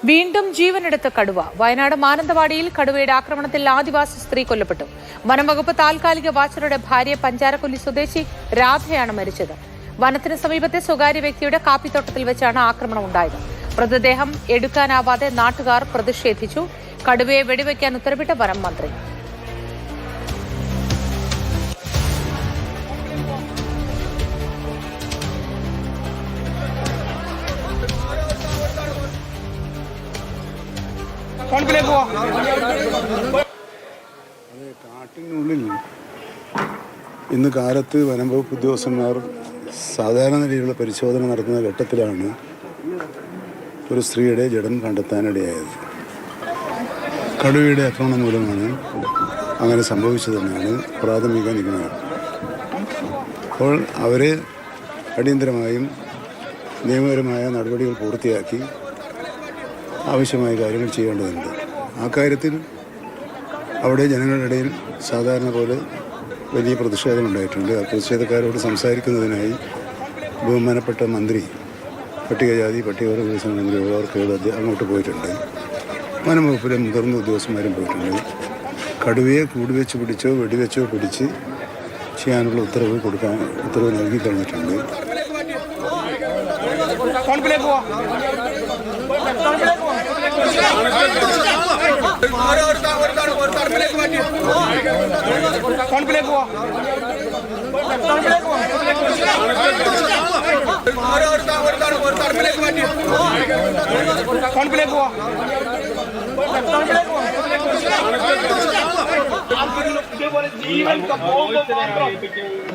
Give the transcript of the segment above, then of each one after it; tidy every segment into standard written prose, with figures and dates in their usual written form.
വീണ്ടും ജീവനെടുത്ത കടുവ. വയനാട് മാനന്തവാടിയിൽ കടുവയുടെ ആക്രമണത്തിൽ ആദിവാസി സ്ത്രീ കൊല്ലപ്പെട്ടു. വനംവകുപ്പ് താൽക്കാലിക വാച്ചറുടെ ഭാര്യ പഞ്ചാരക്കൊല്ലി സ്വദേശി രാധയാണ് മരിച്ചത്. വനത്തിന് സമീപത്തെ സ്വകാര്യ വ്യക്തിയുടെ കാപ്പിത്തോട്ടത്തിൽ വെച്ചാണ് ആക്രമണം ഉണ്ടായത്. മൃതദേഹം എടുക്കാനാവാതെ നാട്ടുകാർ പ്രതിഷേധിച്ചു. കടുവയെ വെടിവെക്കാൻ ഉത്തരവിട്ട വനം മന്ത്രി. കാട്ടിനുള്ളിൽ ഇന്ന് കാലത്ത് വനംവകുപ്പ് ഉദ്യോഗസ്ഥന്മാർ സാധാരണ നിലയിലുള്ള പരിശോധന നടത്തുന്ന ഘട്ടത്തിലാണ് ഒരു സ്ത്രീയുടെ ജഡം കണ്ടെത്താനിടയായത്. കടുവയുടെ ആക്രമണം മൂലമാണ് അങ്ങനെ സംഭവിച്ചതെന്നാണ് പ്രാഥമിക നിഗമനം. അപ്പോൾ അവരെ അടിയന്തരമായും നിയമപരമായ നടപടികൾ പൂർത്തിയാക്കി ആവശ്യമായ കാര്യങ്ങൾ ചെയ്യേണ്ടതുണ്ട്. ആ കാര്യത്തിൽ അവിടെ ജനങ്ങളുടെ ഇടയിൽ സാധാരണ പോലെ വലിയ പ്രതിഷേധമുണ്ടായിട്ടുണ്ട്. ആ പ്രതിഷേധക്കാരോട് സംസാരിക്കുന്നതിനായി ബഹുമാനപ്പെട്ട മന്ത്രി, പട്ടികജാതി പട്ടികവർഗ വികസന മന്ത്രി അവർക്ക് അങ്ങോട്ട് പോയിട്ടുണ്ട്. വനംവകുപ്പിലെ മുതിർന്ന ഉദ്യോഗസ്ഥന്മാരും പോയിട്ടുണ്ട്. കടുവയെ കൂടുവെച്ച് പിടിച്ചോ വെടിവെച്ചോ പിടിച്ച് ചെയ്യാനുള്ള ഉത്തരവ് നൽകി കഴിഞ്ഞിട്ടുണ്ട്.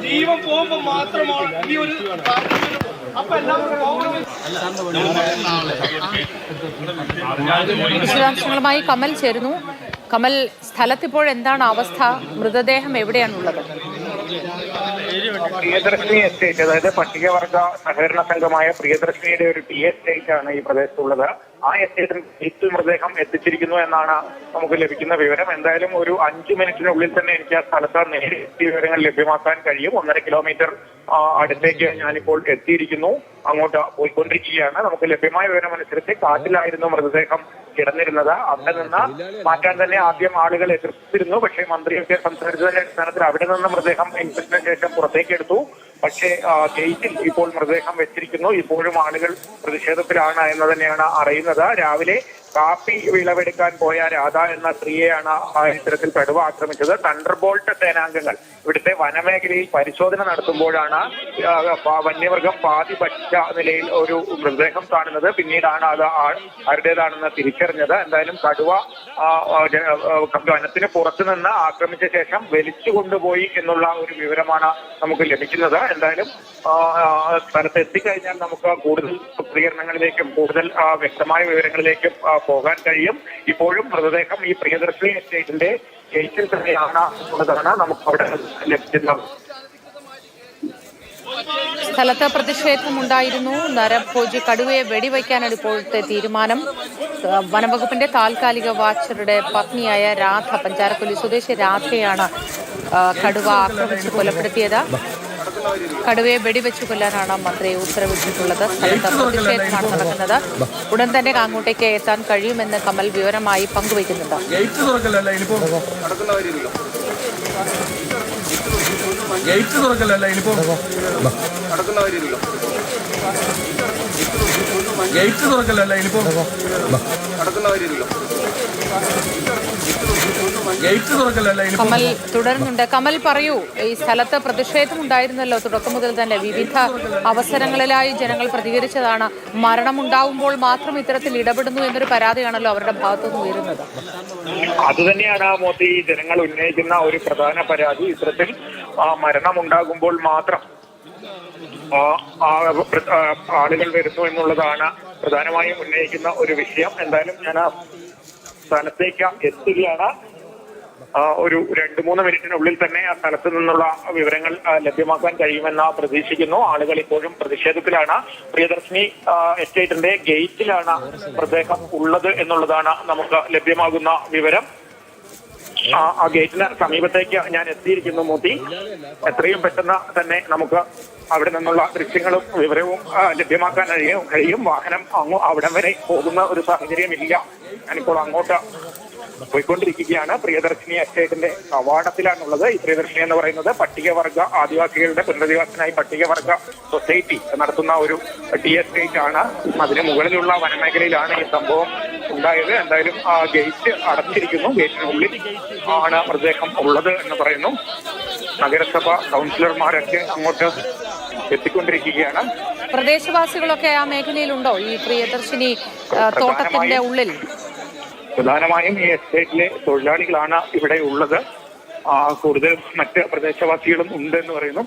ജീവൻ പോകുമ്പോൾ മാത്രമാണ് ഈ ഒരു വിശദാംശങ്ങളുമായി കമൽ ചേരുന്നു. കമൽ, സ്ഥലത്തിപ്പോൾ എന്താണ് അവസ്ഥ? മൃതദേഹം എവിടെയാണുള്ളത്? പ്രിയദർശിനി എസ്റ്റേറ്റ്, അതായത് പട്ടികവർഗ സഹകരണ സംഘമായ പ്രിയദർശിനിയുടെ ഒരു ടി എസ്റ്റേറ്റ് ആണ് ഈ പ്രദേശത്തുള്ളത്. ആ എസ്റ്റേറ്റിൽ ഏറ്റവും മൃതദേഹം എത്തിച്ചിരിക്കുന്നു എന്നാണ് നമുക്ക് ലഭിക്കുന്ന വിവരം. എന്തായാലും ഒരു 5 മിനിറ്റിനുള്ളിൽ തന്നെ എനിക്ക് ആ സ്ഥലത്ത് നേരിട്ട് വിവരങ്ങൾ ലഭ്യമാക്കാൻ കഴിയും. 1.5 കിലോമീറ്റർ അടുത്തേക്ക് ഞാനിപ്പോൾ എത്തിയിരിക്കുന്നു. അങ്ങോട്ട് പോയിക്കൊണ്ടിരിക്കുകയാണ്. നമുക്ക് ലഭ്യമായ വിവരം അനുസരിച്ച് കാട്ടിലായിരുന്നു മൃതദേഹം കിടന്നിരുന്നത്. അവിടെ നിന്ന് മാറ്റാൻ തന്നെ ആദ്യം ആളുകൾ എതിർത്തിരുന്നു. പക്ഷേ മന്ത്രിയൊക്കെ സംസാരിച്ചതിന്റെ അടിസ്ഥാനത്തിൽ അവിടെ നിന്ന് മൃതദേഹം ഇൻസ്പെക്ഷന് ശേഷം പുറത്തേക്ക് എടുത്തു. പക്ഷേ ഗേറ്റിൽ ഇപ്പോൾ മൃതദേഹം വെച്ചിരിക്കുന്നു. ഇപ്പോഴും ആളുകൾ പ്രതിഷേധത്തിലാണ് എന്ന് തന്നെയാണ് അറിയുന്നത്. രാവിലെ കാപ്പി വിളവെടുക്കാൻ പോയ രാധ എന്ന സ്ത്രീയെയാണ് ഇത്തരത്തിൽ കടുവ ആക്രമിച്ചത്. തണ്ടർബോൾട്ട് സേനാംഗങ്ങൾ ഇവിടുത്തെ വനമേഖലയിൽ പരിശോധന നടത്തുമ്പോഴാണ് വന്യമൃഗം പാതി പച്ച നിലയിൽ ഒരു മൃതദേഹം കാണുന്നത്. പിന്നീടാണ് അത് ആരുടേതാണെന്ന് തിരിച്ചറിഞ്ഞത്. എന്തായാലും കടുവ വനത്തിന് പുറത്തു നിന്ന് ആക്രമിച്ച ശേഷം വലിച്ചു കൊണ്ടുപോയി എന്നുള്ള ഒരു വിവരമാണ് നമുക്ക് ലഭിക്കുന്നത്. എന്തായാലും സ്ഥലത്ത് എത്തിക്കഴിഞ്ഞാൽ നമുക്ക് കൂടുതൽ പ്രതികരണങ്ങളിലേക്കും കൂടുതൽ വ്യക്തമായ വിവരങ്ങളിലേക്കും പോകാൻ കഴിയും. ഇപ്പോഴും മൃതദേഹം ഈ പ്രിയദർശിനി എസ്റ്റേറ്റിന്റെ ഗേറ്റിൽ തന്നെയാണ് ഉള്ളതാണ് നമുക്ക് അവിടെ ലഭിക്കുന്നത്. സ്ഥലത്ത് പ്രതിഷേധമുണ്ടായിരുന്നു. നരഭോജി കടുവയെ വെടിവയ്ക്കാനാണ് ഇപ്പോഴത്തെ തീരുമാനം. വനംവകുപ്പിന്റെ താൽക്കാലിക വാച്ചറുടെ പത്നിയായ രാധ, പഞ്ചാരക്കൊല്ലി സ്വദേശി രാധയാണ് കടുവ ആക്രമിച്ച് കൊലപ്പെടുത്തിയത്. കടുവയെ വെടിവെച്ചു കൊല്ലാനാണ് മന്ത്രി ഉത്തരവിട്ടിട്ടുള്ളത്. സ്ഥലത്ത് പ്രതിഷേധമാണ് നടക്കുന്നത്. ഉടൻ തന്നെ അങ്ങോട്ടേക്ക് എത്താൻ കഴിയുമെന്ന് കമൽ വിവരമായി പങ്കുവയ്ക്കുന്നുണ്ട്. കമൽ തുടരുന്നുണ്ട്. കമൽ പറയൂ, ഈ സ്ഥലത്ത് പ്രതിഷേധം ഉണ്ടായിരുന്നല്ലോ തുടക്കം മുതൽ തന്നെ. വിവിധ അവസരങ്ങളിലായി ജനങ്ങൾ പ്രതികരിച്ചതാണ്. മരണമുണ്ടാവുമ്പോൾ മാത്രം ഇത്തരത്തിൽ ഇടപെടുന്നു എന്നൊരു പരാതിയാണല്ലോ അവരുടെ ഭാഗത്തുനിന്ന് ഉയരുന്നത്. അതുതന്നെയാണ് മോദി ജനങ്ങൾ ഉന്നയിക്കുന്ന ഒരു പ്രധാന പരാതി. ഇത്തരത്തിൽ മരണമുണ്ടാകുമ്പോൾ മാത്രം ആളുകൾ വരുന്നു എന്നുള്ളതാണ് പ്രധാനമായും ഉന്നയിക്കുന്ന ഒരു വിഷയം. എന്തായാലും ഞാൻ ആ സ്ഥലത്തേക്ക് എത്തുകയാണ്. ഒരു 2-3 മിനിറ്റിനുള്ളിൽ തന്നെ ആ സ്ഥലത്ത് നിന്നുള്ള വിവരങ്ങൾ ലഭ്യമാക്കാൻ കഴിയുമെന്ന് പ്രതീക്ഷിക്കുന്നു. ആളുകൾ ഇപ്പോഴും പ്രതിഷേധത്തിലാണ്. പ്രിയദർശിനി എസ്റ്റേറ്റിന്റെ ഗേറ്റിലാണ് മൃതദേഹം ഉള്ളത് എന്നുള്ളതാണ് നമുക്ക് ലഭ്യമാകുന്ന വിവരം. ആ ഗേറ്റിന് സമീപത്തേക്ക് ഞാൻ എത്തിയിരിക്കുന്നു മോദി. എത്രയും പെട്ടെന്ന് തന്നെ നമുക്ക് അവിടെ നിന്നുള്ള ദൃശ്യങ്ങളും വിവരവും ലഭ്യമാക്കാൻ കഴിയും. വാഹനം അവിടം വരെ പോകുന്ന ഒരു സാഹചര്യമില്ല. ഞാനിപ്പോൾ അങ്ങോട്ട് പോയിക്കൊണ്ടിരിക്കുകയാണ്. പ്രിയദർശിനി എസ്റ്റേറ്റിന്റെ കവാടത്തിലാണുള്ളത്. ഈ പ്രിയദർശിനി എന്ന് പറയുന്നത് പട്ടികവർഗ ആദിവാസികളുടെ പുനരധിവാസത്തിനായി പട്ടികവർഗ സൊസൈറ്റി നടത്തുന്ന ഒരു ടി എസ്റ്റേറ്റ് ആണ്. അതിന് മുകളിലുള്ള വനമേഖലയിലാണ് ഈ സംഭവം ഉണ്ടായത്. എന്തായാലും ആ ഗേറ്റ് അടച്ചിരിക്കുന്നു. ഗേറ്റിനുള്ളിൽ ആണ് മൃതദേഹം ഉള്ളത് എന്ന് പറയുന്നു. നഗരസഭ കൗൺസിലർമാരൊക്കെ അങ്ങോട്ട് എത്തിക്കൊണ്ടിരിക്കുകയാണ്. പ്രദേശവാസികളൊക്കെ ആ മേഖലയിലുണ്ടോ ഈ പ്രിയദർശിനി തോട്ടത്തിന്റെ ഉള്ളിൽ? പ്രധാനമായും ഈ എസ്റ്റേറ്റിലെ തൊഴിലാളികളാണ് ഇവിടെ ഉള്ളത്. കൂടുതലും മറ്റ് പ്രദേശവാസികളും ഉണ്ട് എന്ന് പറയുന്നു.